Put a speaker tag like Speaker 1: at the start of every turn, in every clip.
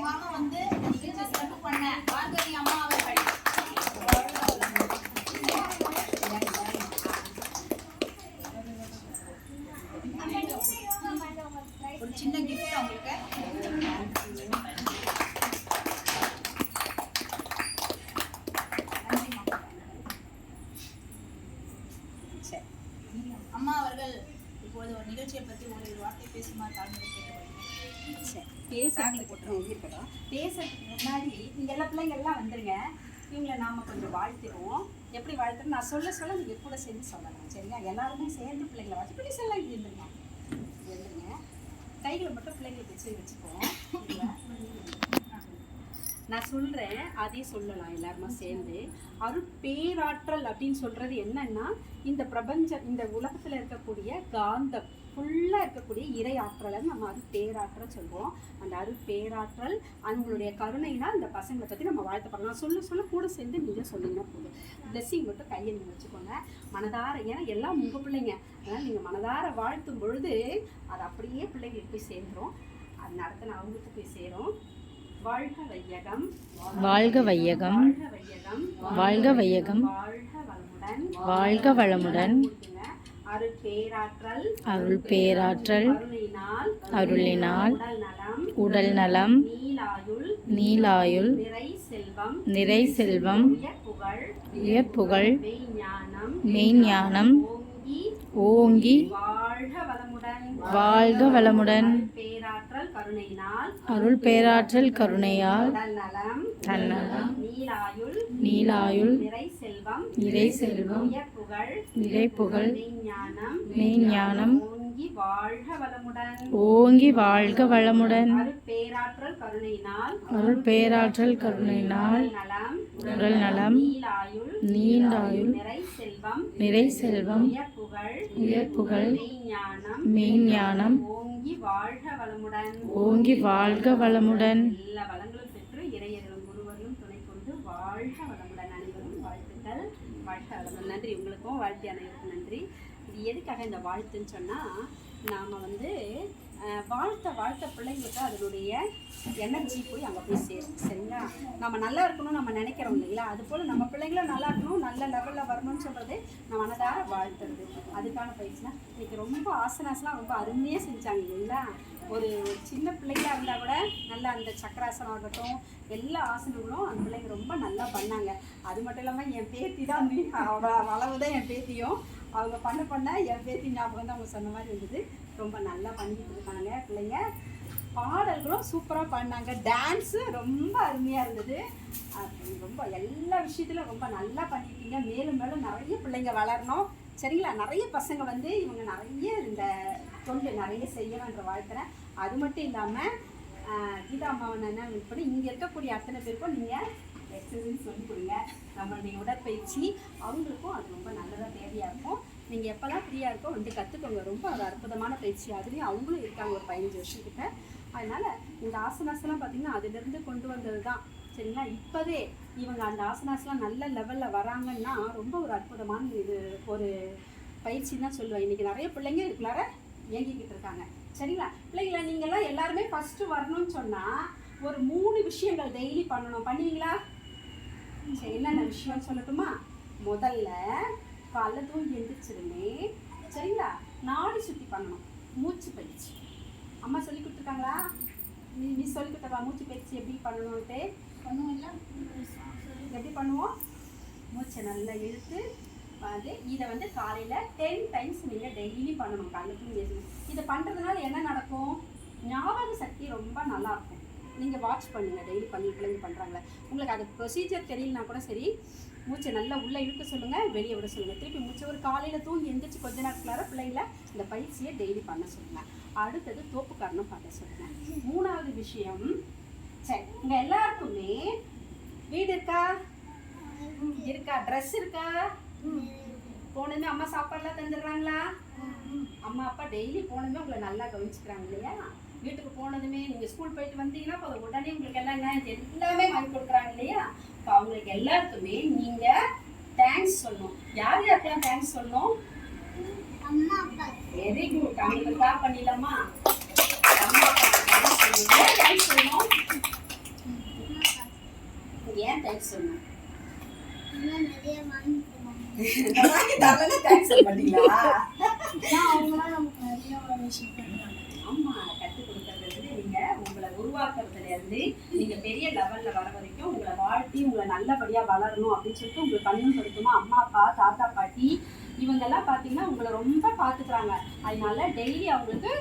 Speaker 1: வேகமாக வந்து நிகழ்ச்சி சிறப்பு பண்ண பார்கவி அம்மா அவர்கள் ஒரு சின்ன கிஃப்ட் அவங்களுக்கு. அம்மா அவர்கள் இப்போது ஒரு நிகழ்ச்சியை பற்றி ஒரு வார்த்தை பேசுமாறு தாழ்மையை கேட்டுக்கொள்கிறேன்.
Speaker 2: பேசுறதுக்கு முன்னாடி இங்கே எல்லா பிள்ளைங்கள்லாம் வந்துருங்க. இவங்களை நாம் கொஞ்சம் வாழ்த்திடுவோம். எப்படி வாழ்த்துறோம் நான் சொல்ல சொல்ல நீங்கள் கூட சேர்ந்து சொல்லலாம். சரிங்களா? எல்லாருமே சேர்ந்து பிள்ளைங்களை வாழ்த்து இப்படி சொல்ல எழுந்துருங்க. கைகளை மட்டும் பிள்ளைங்களுக்கு வச்சுக்குவோம். நான் சொல்கிறேன், அதையும் சொல்லலாம் எல்லாருமா சேர்ந்து. அருட்பேராற்றல் அப்படின்னு சொல்கிறது என்னன்னா, இந்த பிரபஞ்சம் இந்த உலகத்தில் இருக்கக்கூடிய காந்தம் ஃபுல்லாக இருக்கக்கூடிய இறை ஆற்றலை நம்ம அருட்பேராற்றல் சொல்லுவோம். அந்த அருட்பேராற்றல் அவங்களுடைய கருணைனா இந்த பசங்களை பற்றி நம்ம வாழ்த்தப்படலாம். நான் சொல்ல கூட சேர்ந்து நீங்கள் சொன்னீங்கன்னா போதும். பிளெஸ்ஸிங் மட்டும் கையை நீங்கள் வச்சுக்கோங்க மனதார. ஏன்னா எல்லாம் உங்கள் பிள்ளைங்க, அதனால் நீங்கள் மனதார வாழ்த்தும் பொழுது அது அப்படியே பிள்ளைங்களுக்கு போய் சேர்ந்துடும். அது நடத்தின அவங்களுக்கு போய் சேரும். வாழ்க வையகம்,
Speaker 3: வாழ்க வையகம், வாழ்க வையகம், வாழ்க வளமுடன். அருள் பேராற்றல் அருளினால் உடல் நலம், நீலாயுள், நிறை செல்வம், உயர்ப்புகழ், மெய்ஞானம் ஓங்கி வாழ்க வளமுடன். அருள் பேராற்றல் கருணையால் தன்னலம், நீலாயுள், நிறை செல்வம், இறைப்புகழ், மெய்ஞானம் ஓங்கி வாழ்க வளமுடன். அருள் பேராற்றல் கருணையினால் உடல் நலம், நீலாயுள், நிறை செல்வம், உயர்ப்புகழ், மெய்ஞானம் ஓங்கி வாழ்க வளமுடன்.
Speaker 2: எல்லா வளங்களும் பெற்று இறையர்களும் குருவர்களும் துணை கொண்டு வாழ்க வளமுடன். அனைவரும் வாழ்த்துக்கள். வாழ்க வளமுடன். நன்றி. உங்களுக்கும் வாழ்த்தி அனைவருக்கும் நன்றி. இது எதுக்காக இந்த வாழ்த்துன்னு சொன்னால், நாம் வந்து வாழ்த்த பிள்ளைங்களுக்கு அதனுடைய எனர்ஜி போய் அங்கே போய் சேரும். சரிங்களா? நம்ம நல்லா இருக்கணும் நம்ம நினைக்கிறோம் இல்லைங்களா? அதுபோல் நம்ம பிள்ளைங்களும் நல்லா இருக்கணும், நல்ல லெவலில் வரணும்னு சொல்கிறது நம்ம மனதார வாழ்த்துறது. அதுக்கான பயிற்சினா இன்றைக்கி ரொம்ப ஆசனாஸ்லாம் ரொம்ப அருமையாக செஞ்சாங்க இல்லைங்களா? ஒரு சின்ன பிள்ளைங்களாக இருந்தால் கூட நல்லா அந்த சக்கராசனம் ஆகட்டும் எல்லா ஆசனங்களும் அந்த பிள்ளைங்க ரொம்ப நல்லா பண்ணாங்க. அது மட்டும் இல்லாமல் என் பேத்தி தான் அளவு தான் என் பேத்தியும் அவங்க பண்ண என் பேத்தி ஞாபகம் தான் அவங்க சொன்ன மாதிரி இருந்தது. ரொம்ப நல்லா பண்ணிக்கிட்டு இருக்காங்க பிள்ளைங்க. பாடல்களும் சூப்பராக பண்ணாங்க. டான்ஸு ரொம்ப அருமையாக இருந்தது. ரொம்ப எல்லா விஷயத்துலையும் ரொம்ப நல்லா பண்ணியிருக்கீங்க. மேலும் மேலும் நிறைய பிள்ளைங்க வளரணும். சரிங்களா? நிறைய பசங்க வந்து இவங்க நிறைய இந்த தொண்டு நிறைய செய்யணுன்ற வாழ்த்துறேன். அது மட்டும் இல்லாமல் கீதா அம்மாவை என்ன பண்ணி இங்கே இருக்கக்கூடிய அத்தனை பேருக்கும் நீங்கள் எக்ஸசைஸ் சொல்லி கொடுங்க. நம்மளுடைய உடற்பயிற்சி அவங்களுக்கும் அது ரொம்ப நல்லதாக தேவையாக இருக்கும். நீங்கள் எப்போல்லாம் ஃப்ரீயாக இருக்கோ வந்து கற்றுக்கோங்க. ரொம்ப ஒரு அற்புதமான பயிற்சி. அதுலேயும் அவங்களும் இருக்காங்க ஒரு 15 வருஷத்துக்கிட்ட. அதனால் இந்த ஆசனாஸ்லாம் பார்த்திங்கன்னா அதிலிருந்து கொண்டு வந்தது தான். சரிங்களா? இப்போதே இவங்க அந்த ஆசனாஸ்லாம் நல்ல லெவலில் வராங்கன்னா ரொம்ப ஒரு அற்புதமான இது ஒரு பயிற்சி தான் சொல்லுவேன். இன்றைக்கி நிறைய பிள்ளைங்க இதுக்குள்ளார இயங்கிக்கிட்டு இருக்காங்க. சரிங்களா? பிள்ளைங்களா நீங்கள்லாம் எல்லாருமே ஃபஸ்ட்டு வரணும்னு சொன்னால் ஒரு 3 விஷயங்கள் டெய்லி பண்ணணும். பண்ணுவீங்களா? சரி, என்னென்ன விஷயம்னு சொல்லட்டுமா? முதல்ல காலைல தூங்கி எழுந்திரிச்சிருமே. சரிங்களா? நாடி சுற்றி பண்ணணும். மூச்சு பயிற்சி அம்மா சொல்லி கொடுத்துருக்காங்களா? நீ சொல்லி கொடுத்தா மூச்சு பயிற்சி எப்படி பண்ணணுன்ட்டு பண்ணுவோம்ல? எப்படி பண்ணுவோம்? மூச்சை நல்லா இழுத்து வந்து இதை வந்து காலையில் 10 டைம்ஸ் நீங்கள் டெய்லி பண்ணணும். காலையில் தூங்கி எழுந்து இதை பண்ணுறதுனால என்ன நடக்கும்? ஞாபக சக்தி ரொம்ப நல்லாயிருக்கும். நீங்கள் வாட்ச் பண்ணுங்கள். டெய்லி பண்ணி பிள்ளைங்க பண்ணுறாங்களே. உங்களுக்கு அது ப்ரொசீஜர் தெரியலனா கூட சரி, மூச்சை நல்லா உள்ளே இழுக்க சொல்லுங்கள், வெளியே விட சொல்லுங்கள். திருப்பி மூச்சை ஒரு காலையில் தூங்கி எழுந்திரிச்சு கொஞ்ச நேரத்துக்குள்ளார பிள்ளைங்கள இந்த பயிற்சியை டெய்லி பண்ண சொல்லுங்கள். அடுத்தது தோப்புக்காரணம் பண்ண சொல்லுங்கள். 3வது விஷயம், சரி இங்கே எல்லாருக்குமே வீடு இருக்கா? ட்ரெஸ் இருக்கா? போனதுமே அம்மா சாப்பாடுலாம் தந்துடுறாங்களா? அம்மா அப்பா டெய்லி போனதுமே உங்களை நல்லா கவனிச்சுக்கிறாங்க இல்லையா? வீட்டுக்கு போனதுமே நீங்கள் ஸ்கூல் போயிட்டு வந்தீங்கன்னா இப்போ உடனே உங்களுக்கு எல்லாம் எல்லாமே வாங்கி கொடுக்குறாங்க இல்லையா? இப்போ அவங்களுக்கு எல்லாருக்குமே நீங்கள் தேங்க்ஸ் சொல்லணும். யார் யாருக்கெல்லாம் தேங்க்ஸ் சொல்லணும்? Very good. அவங்களுக்கு தான் பண்ணிடலாமா? அம்மா அப்பா தேங்க்ஸ் சொல்லணும். ஏன் தேங்க்ஸ் சொல்லணும்?
Speaker 1: நிறைய வாங்கி
Speaker 2: தரலன்னு தேங்க்ஸ் சொல்ல மாட்டீங்களா?
Speaker 1: அவங்களாம் நமக்கு நிறைய விஷயம் பண்றாங்க.
Speaker 2: ஆமா, கற்றுக் கொடுக்கறதுல இருந்து நீங்க உங்களை உருவாக்குறதுல இருந்து நீங்க பெரிய லெவல்ல வர வரைக்கும் உங்களை வாழ்த்தி உங்களை நல்லபடியா வளரணும் அப்படின்னு சொல்லிட்டு உங்களுக்கு கண்ணும் கொடுக்குமா அம்மா அப்பா தாத்தா பாட்டி இவங்கெல்லாம் பார்த்தீங்கன்னா உங்களை ரொம்ப பார்த்துக்கிறாங்க. அதனால டெய்லி அவங்களுக்கு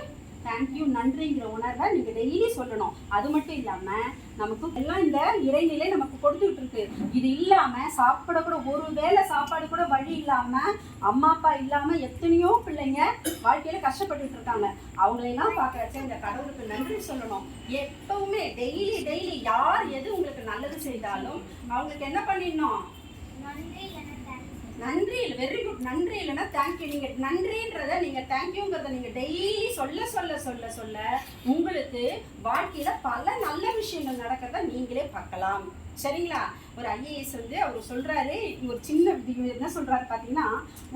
Speaker 2: தேங்க்யூ நன்றிங்கிற உணர்வை நீங்க டெய்லி சொல்லணும். அது மட்டும் இல்லாம நமக்கு எல்லாம் இந்த இறைநிலை நமக்கு கொடுத்துக்கிட்டு இருக்கு. இது இல்லாம சாப்பிட கூட ஒரு வேளை சாப்பாடு கூட வழி இல்லாம அம்மா அப்பா இல்லாம எத்தனையோ பிள்ளைங்க வாழ்க்கையில கஷ்டப்பட்டுட்டு இருக்காங்க. அவங்களையெல்லாம் பார்க்கறச்ச இந்த கடவுளுக்கு நன்றி சொல்லணும். எப்பவுமே டெய்லி டெய்லி யார் எது உங்களுக்கு நல்லது செய்தாலும் அவங்களுக்கு என்ன பண்ணிடணும்? நன்றி. Very good. நன்றி இல்லைன்னா தேங்க்யூ. நீங்க நன்றின்றத நீங்க தேங்க்யூங்கிறத நீங்க டெய்லி சொல்ல சொல்ல சொல்ல சொல்ல உங்களுக்கு வாழ்க்கையில பல நல்ல விஷயங்கள் நடக்கிறத நீங்களே பார்க்கலாம். சரிங்களா? ஒரு ஐஏஎஸ் வந்து அவர் சொல்றாரு, ஒரு சின்ன என்ன சொல்றாரு பார்த்தீங்கன்னா,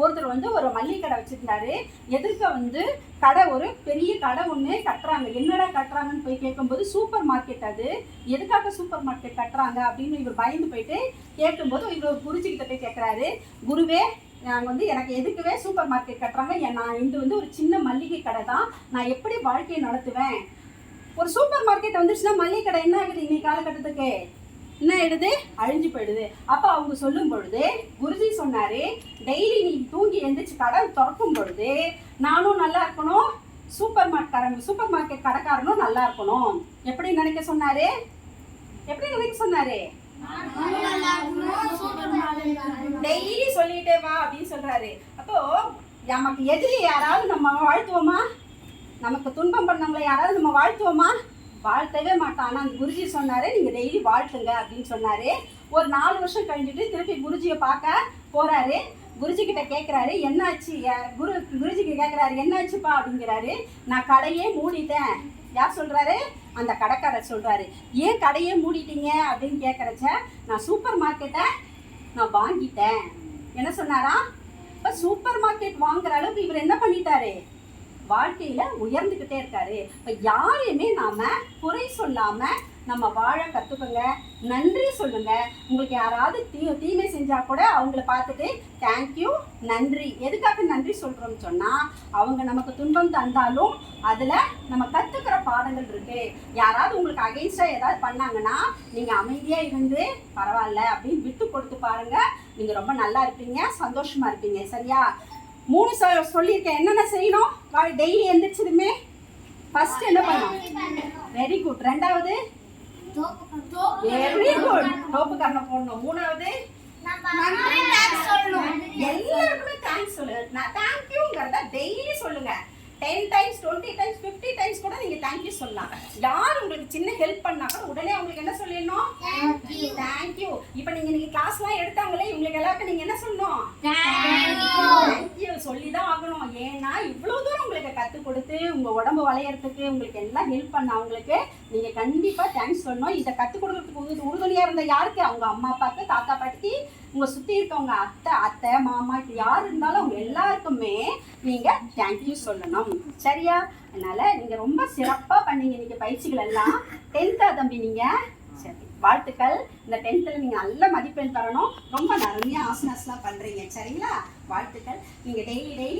Speaker 2: ஒருத்தர் வந்து ஒரு மல்லிகை கடை வச்சிருந்தாரு. எதிர்க்க வந்து கடை ஒரு பெரிய கடை ஒன்று கட்டுறாங்க. என்னடா கட்டுறாங்கன்னு போய் கேட்கும்போது சூப்பர் மார்க்கெட். அது எதுக்காக சூப்பர் மார்க்கெட் கட்டுறாங்க அப்படின்னு இவர் பயந்து போயிட்டு கேட்கும்போது இவர் குருஜிக்கிட்ட போய் கேட்குறாரு, குருவே நாங்கள் வந்து எனக்கு எதுக்குவே சூப்பர் மார்க்கெட் கட்டுறாங்க, நான் இது வந்து ஒரு சின்ன மல்லிகை கடை தான், நான் எப்படி வாழ்க்கையை நடத்துவேன்? ஒரு சூப்பர் மார்க்கெட் வந்துச்சுன்னா மல்லிகை கடை என்ன ஆகுது? இன்னைக்கு காலகட்டத்துக்கு என்ன ஆயிடுது? அழிஞ்சு போயிடுது. அப்போ அவங்க சொல்லும் பொழுது குருஜி சொன்னாரு, டெய்லி நீ தூங்கி எந்திரிச்சு கடை திறக்கும் பொழுது நானும் நல்லா இருக்கணும், சூப்பர் மார்க்கெட் கடைக்காரனும் நல்லா இருக்கணும். எப்படி நினைக்க சொன்னாரு? எப்படி நினைக்க சொன்னாரு? டெய்லி சொல்லிட்டே வா அப்படின்னு சொல்றாரு. அப்போ நமக்கு எதிரி யாராவது நம்ம வாழ்த்துவோமா? நமக்கு துன்பம் பண்ணவங்களை யாராவது நம்ம வாழ்த்துவோமா? வாழ்த்தவே மாட்டான். ஆனால் அந்த குருஜி சொன்னாரு, நீங்க டெய்லி வாழ்த்துங்க அப்படின்னு சொன்னாரு. ஒரு 4 வருஷம் கழிஞ்சிட்டு திருப்பி குருஜியை பார்க்க போறாரு. குருஜி கிட்ட கேட்கிறாரு, என்னாச்சு? குருஜிக்கு கேட்கிறாரு, என்னாச்சுப்பா அப்படிங்கிறாரு. நான் கடையே மூடிட்டேன். யார் சொல்றாரு? அந்த கடைக்காரர் சொல்றாரு. ஏன் கடையே மூடிட்டீங்க அப்படின்னு கேட்கறச்ச, நான் சூப்பர் மார்க்கெட்டை நான் வாங்கிட்டேன். என்ன சொன்னாரா? இப்போ சூப்பர் மார்க்கெட் வாங்குற அளவுக்கு இவர் என்ன பண்ணிட்டாரு? வாழ்க்கையில உயர்ந்துகிட்டே இருக்காரு. இப்ப யாரையுமே நாம குறை சொல்லாம நம்ம வாழ கத்துக்கோங்க. நன்றி சொல்லுங்க. உங்களுக்கு யாராவது தீமை செஞ்சா கூட அவங்கள பார்த்துட்டு தேங்க்யூ நன்றி. எதுக்காக நன்றி சொல்றோம்னு சொன்னா, அவங்க நமக்கு துன்பம் தந்தாலும் அதுல நம்ம கத்துக்கிற பாடங்கள் இருக்கு. யாராவது உங்களுக்கு அகைன்ஸ்டா ஏதாவது பண்ணாங்கன்னா நீங்க அமைதியா இருந்து பரவாயில்ல அப்படின்னு விட்டு கொடுத்து பாருங்க. நீங்க ரொம்ப நல்லா இருப்பீங்க, சந்தோஷமா இருப்பீங்க. சரியா? 3 சொல்லியிருக்கேன். என்னென்ன செய்யணும்? டெய்லி எந்திரிச்சதுமே ஃபர்ஸ்ட் என்ன பண்ணணும்? Very good. 2வது வெரி குட், டோப்பு கண்ணை போடணும். 3வது எல்லாருக்குமே தேங்க்ஸ் சொல்லுங்க. நான் தேங்க்யூங்கிறத டெய்லி சொல்லுங்க. 10 டைம்ஸ் 20 டைம்ஸ் 50 டைம்ஸ் கூட நீங்க தேங்க்யூ சொல்லலாம். யார் உங்களுக்கு சின்ன ஹெல்ப் பண்ணா கூட உடனே அவங்களுக்கு என்ன சொல்லணும்? தேங்க்யூ. இப்போ நீங்க இன்னைக்கு கிளாஸ்லாம் எடுத்தாங்களே, இவங்களுக்கு எல்லாருக்கும் நீங்க என்ன சொல்லணும்? தேங்க்யூ சொல்லி தான் ஆகணும். ஏன்னா இவ்வளவு தூரம் உங்களுக்கு கற்றுக் கொடுத்து உங்க உடம்பு வளையறதுக்கு உங்களுக்கு எல்லாம் ஹெல்ப் பண்ண அவங்களுக்கு நீங்க கண்டிப்பா தேங்க்ஸ் சொல்லணும். இதை கற்றுக் கொடுக்கறதுக்கு உறுதுணையா இருந்த யாருக்கு? அவங்க அம்மா அப்பாவுக்கு, தாத்தா பாட்டிக்கு, உங்க சுத்தி இருக்கவங்க அத்தை மாமா யார் இருந்தாலும் அவங்க எல்லாருக்குமே நீங்க தேங்க்யூ சொல்லணும். சரியா? அதனால நீங்க ரொம்ப சிறப்பா பண்ணீங்க இன்னைக்கு பயிற்சிகள் எல்லாம். 10th தம்பி நீங்க. சரி, வாழ்த்துக்கள். இந்த 10th நீங்க நல்ல மதிப்பெண் தரணும். ரொம்ப நிறைய ஆசனாஸ்லாம் பண்றீங்க. சரிங்களா? வாழ்த்துக்கள். நீங்க டெய்லி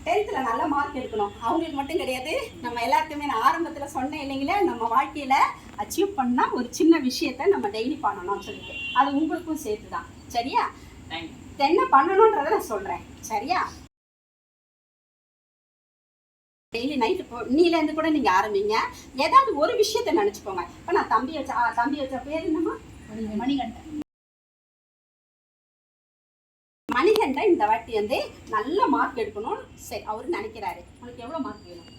Speaker 2: 10th நல்ல மார்க் எடுக்கணும். அவங்களுக்கு மட்டும் கிடையாது, நம்ம எல்லாருக்குமே. நான் ஆரம்பத்தில் சொன்னேன் இல்லைங்களா, நம்ம வாழ்க்கையில அச்சீவ் பண்ணா ஒரு சின்ன விஷயத்த நம்ம டெய்லி பண்ணணும்னு சொல்லிட்டு, அது உங்களுக்கும் சேர்த்து தான். சரியா? என்ன பண்ணணும்ன்றத நான் சொல்றேன். சரியா? டெய்லி நைட்டு இன்னிலேருந்து கூட நீங்க ஆரம்பிங்க. ஏதாவது ஒரு விஷயத்த நினைச்சுக்கோங்க. இப்போ நான் தம்பி வச்ச பேர் என்னமா? மணிகண்டன் இந்த வாட்டி வந்து நல்ல மார்க் எடுக்கணும். சரி, அவரு நினைக்கிறாரு. உனக்கு எவ்வளவு மார்க் வேணும்?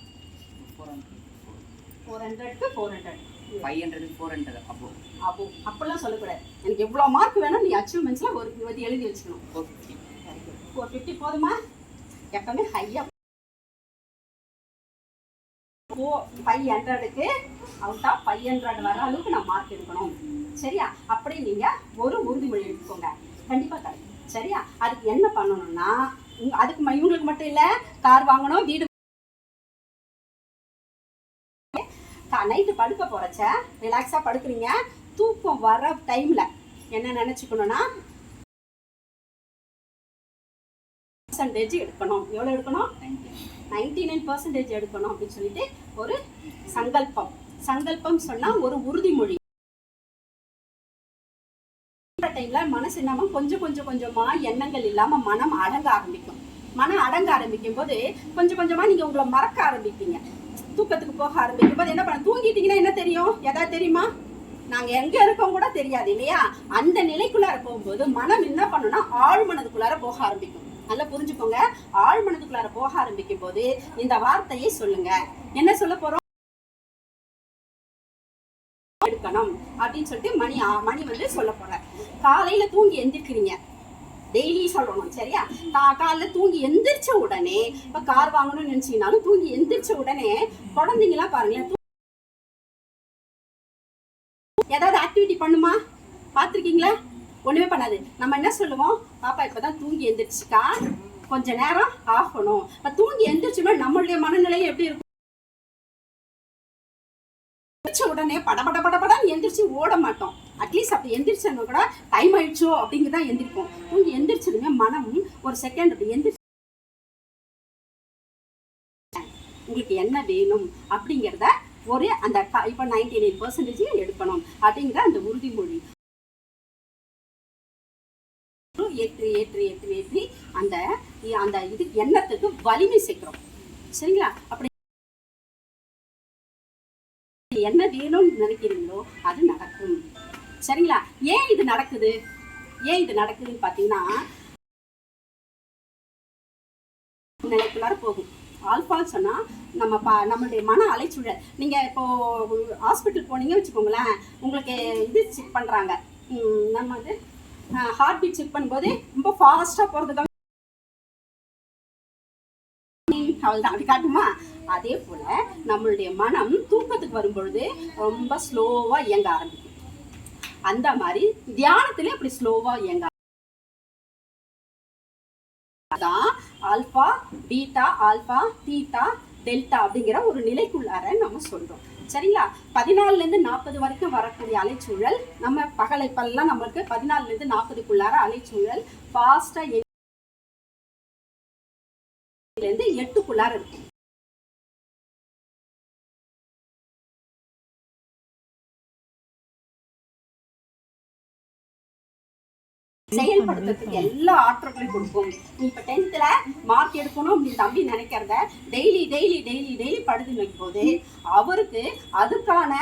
Speaker 2: 400க்கு 400,
Speaker 4: 500க்கு 400.
Speaker 2: அப்போ அப்படிலாம் சொல்லக்கூடாது. எனக்கு எவ்வளோ மார்க் வேணும் நீ அச்சீவ்மெண்ட்ஸ்ல ஒரு எழுதி வச்சுக்கணும். 450 போதுமா? எப்பவுமே ஹையா 500க்கு அவுட் ஆஃப் 500 வர அளவுக்கு நான் மார்க் எடுக்கணும். சரியா? அப்படி நீங்க ஒரு உறுதிமொழி எடுத்துக்கோங்க. கண்டிப்பா கிடைக்கும். சரியா? அதுக்கு என்ன பண்ணணும்னா, அதுக்கு இவங்களுக்கு மட்டும் இல்ல, கார் வாங்கணும், வீடு நைட்டு படுக்க போறச்ச ரிலாக்ஸா படுக்கிறீங்க. தூக்கம் வர டைம்ல என்ன நினைச்சுக்கணும்னா எடுக்கணும். எவ்வளவு எடுக்கணும்? 99% எடுக்கணும் அப்படின்னு சொல்லிட்டு ஒரு சங்கல்பம். சங்கல்பம் சொன்னா ஒரு உறுதிமொழி. டைம்ல மனசு இல்லாம கொஞ்சம் கொஞ்சம் கொஞ்சமா எண்ணங்கள் இல்லாம மனம் அடங்க ஆரம்பிக்கும். மனம் அடங்க ஆரம்பிக்கும் போது கொஞ்சம் கொஞ்சமா நீங்க உங்களை மறக்க ஆரம்பிப்பீங்க. தூக்கத்துக்கு போக ஆரம்பிக்கும் போது என்ன பண்ண, தூங்கிட்டீங்கன்னா என்ன தெரியும்? ஏதாவது தெரியுமா? நாங்க எங்க இருக்கோம் கூட தெரியாது இல்லையா? அந்த நிலைக்குள்ளார போகும்போது மனம் என்ன பண்ணும்னா ஆழ்மனதுக்குள்ளார போக ஆரம்பிக்கும். நல்லா புரிஞ்சுக்கோங்க. ஆழ்மனதுக்குள்ளார போக ஆரம்பிக்கும் போது இந்த வார்த்தையை சொல்லுங்க. என்ன சொல்ல போறோம்? எடுக்கணும் அப்படின்னு சொல்லிட்டு மணி வந்து சொல்ல போற. காலையில தூங்கி எந்திரிக்கிறீங்க, டெய்லி சொல்லணும் சரியா? காலைல தூங்கி எந்திரிச்ச உடனே, இப்ப கார் வாங்கணும்னு நினைச்சீங்கன்னாலும் தூங்கி எந்திரிச்ச உடனே குழந்தைங்களா பாருங்களேன், ஏதாவது ஆக்டிவிட்டி பண்ணுமா? பார்த்துருக்கீங்களா? ஒண்ணுமே பண்ணாது. நம்ம என்ன சொல்லுவோம்? பாப்பா இப்பதான் தூங்கி எந்திரிச்சுக்கா, கொஞ்ச நேரம் ஆகணும். தூங்கி எந்திரிச்சுன்னா நம்மளுடைய மனநிலை எப்படி இருக்கும்? உடனே படபடன்னு எந்திரிச்சு ஓட மாட்டோம். அட்லீஸ்ட் அப்படி எந்திரிச்சோன்னா கூட டைம் ஆயிடுச்சோ அப்படிங்கதான் எந்திரிப்போம். தூங்கி எந்திரிச்சதுமே மனம் ஒரு செகண்ட் அப்படி எந்திரிச்சு உங்களுக்கு என்ன வேணும் அப்படிங்கிறத ஒரு அந்த இப்ப 99% எடுக்கணும் அப்படிங்கிற அந்த உறுதிமொழி ஏற்றி ஏற்றி ஏற்றி ஏற்றி அந்த அந்த இது எண்ணத்துக்கு வலிமை சேர்க்கிறோம் சரிங்களா? அப்படி என்ன வேணும்னு நினைக்கிறீங்களோ அது நடக்கும் சரிங்களா? ஏன் இது நடக்குது? ஏன் இது நடக்குதுன்னு பாத்தீங்கன்னா நிலைக்குள்ளார போகும். ஆல்பா சொன்னா நம்மளுடைய மன அலைச்சூழல். நீங்க இப்போ ஹாஸ்பிட்டல் போனீங்க வச்சுக்கோங்களேன், உங்களுக்கு இது செக் பண்றாங்க, நம்ம வந்து ஹார்ட் பீட் செக் பண்ணும்போது ரொம்ப ஃபாஸ்டா போறதுக்காக அவ்வளவுதான் அப்படி காட்டுமா? அதே போல நம்மளுடைய மனம் தூக்கத்துக்கு வரும்பொழுது ரொம்ப ஸ்லோவா இயங்க ஆரம்பிக்கும். அந்த மாதிரி தியானத்திலே அப்படி ஸ்லோவா இயங்க alpha beta alpha theta delta அப்படிங்கிற ஒரு நிலைக்குள்ளார நம்ம சொல்றோம் சரிங்களா? 14ல இருந்து 40 வரைக்கும் வரக்கூடிய அலைச்சூழல், நம்ம பகலைப்பெல்லாம் நம்மளுக்கு 14ல இருந்து 40க்குள்ளார அலைச்சூழல் ஃபாஸ்டா 8க்குள்ளார இருக்கும். செயல்படுத்துறதுக்கு எல்லா ஆற்றல்களையும் கொடுக்கும். நீ இப்ப 10th மார்க் எடுக்கணும் அப்படின்னு தம்பி நினைக்கிறத டெய்லி டெய்லி டெய்லி டெய்லி படுத்து வைக்கும் போது அவருக்கு அதுக்கான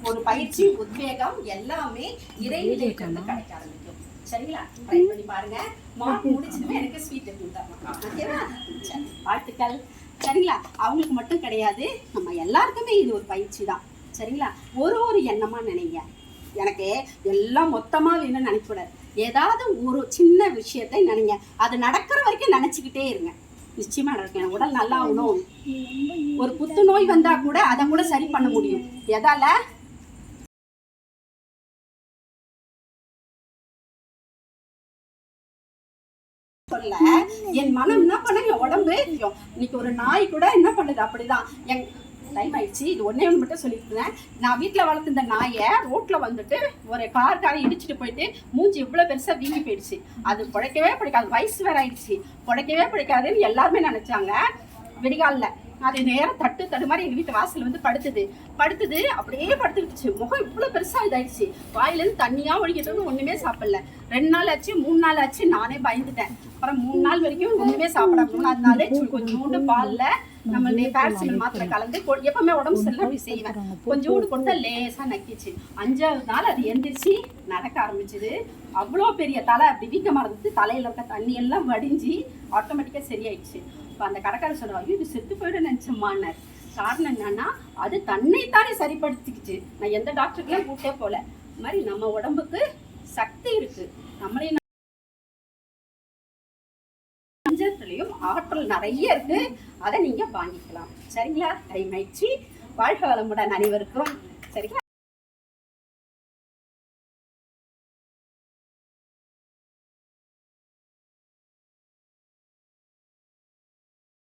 Speaker 2: ஒரு பயிற்சி உத்வேகம் எல்லாமே இறைநிலைக்கு வந்து கிடைக்க ஆரம்பிக்கும் சரிங்களா? ட்ரை பண்ணி பாருங்க. மார்க் முடிச்சதுமே எனக்கு ஸ்வீட் ஓகேவா? வாழ்த்துக்கள் சரிங்களா? அவங்களுக்கு மட்டும் கிடையாது, நம்ம எல்லாருக்குமே இது ஒரு பயிற்சி தான் சரிங்களா? ஒரு எண்ணமா நினைங்க. எனக்கு எல்லாம் மொத்தமா வேணும்னு நினைக்கூடாது. ஏதாவது ஒரு சின்ன விஷயத்தை நினைங்க. அது நடக்கிற வரைக்கும் நினைச்சுக்கிட்டே இருங்க. நிச்சயமா நடக்கும். உடல் நல்லா ஆகணும். ஒரு புத்துநோய் வந்தா கூட அதை கூட சரி பண்ண முடியும். எதால? சொல்ல என் மனம் என்ன பண்ண, என் உடம்பு இன்னைக்கு ஒரு நாய் கூட என்ன பண்ணுது அப்படிதான். டைம் ஆயிடுச்சு. இது ஒன்னே ஒன்று மட்டும் சொல்லியிருக்கேன். நான் வீட்டில் வளர்த்து இந்த நாயை ரோட்ல வந்துட்டு ஒரு காரை இடிச்சுட்டு போயிட்டு மூஞ்சி இவ்வளோ பெருசாக வீங்கி போயிடுச்சு. அது பிழைக்கவே பிடிக்காது, வயசு வேற ஆயிடுச்சு, பிழைக்கவே பிடிக்காதுன்னு எல்லாருமே நினைச்சாங்க. விடிகாலில் அது நேரம் தட்டு மாதிரி எங்கள் வீட்டு வாசல் வந்து படுத்துது அப்படியே படுத்துக்கிடுச்சு. முகம் இவ்வளோ பெருசாக இதாயிடுச்சு. வாயிலேருந்து தண்ணியாக ஒழிக்கிட்டு ஒன்றுமே சாப்பிடல. 2 நாள் ஆச்சு, 3 நாள் ஆச்சு. நானே பயந்துட்டேன். அப்புறம் 3 நாள் வரைக்கும் ஒன்றுமே சாப்பிட. 3ஆவது நாளே கொஞ்சோண்டு பாலில் நம்மளுடைய பேரசிட்டமால் மாத்திரை கலந்து எப்பவுமே உடம்பு சரியில்லை அப்படி செய்வேன். கொஞ்சோண்டு கொடுத்தா லேசாக நக்கிச்சு. 5ஆவது நாள் அது எந்திரிச்சு நடக்க ஆரம்பிச்சுது. அவ்வளோ பெரிய தலை அப்படி வீக்கமாக இருந்துச்சு. தலையில் இருக்க தண்ணி எல்லாம் வடிஞ்சு ஆட்டோமேட்டிக்காக சரியாயிடுச்சு. இப்போ அந்த கடைக்காரர் சொல்லுவாங்க, இது செத்து போயிட நினச்சம்மான்னார். காரணம் என்னன்னா அது தன்னைத்தானே சரிப்படுத்திக்கிச்சு. நான் எந்த டாக்டருக்கெல்லாம் கூட்டே போல. இது மாதிரி நம்ம உடம்புக்கு சக்தி இருக்கு. நம்மளே ஆற்றல் நிறைய இருக்கு. அதை நீங்க வாங்கிக்கலாம் சரிங்களா? டைம் ஆயிடுச்சு. வாழ்க வளமுடன் அனைவருக்கும் சரிங்களா?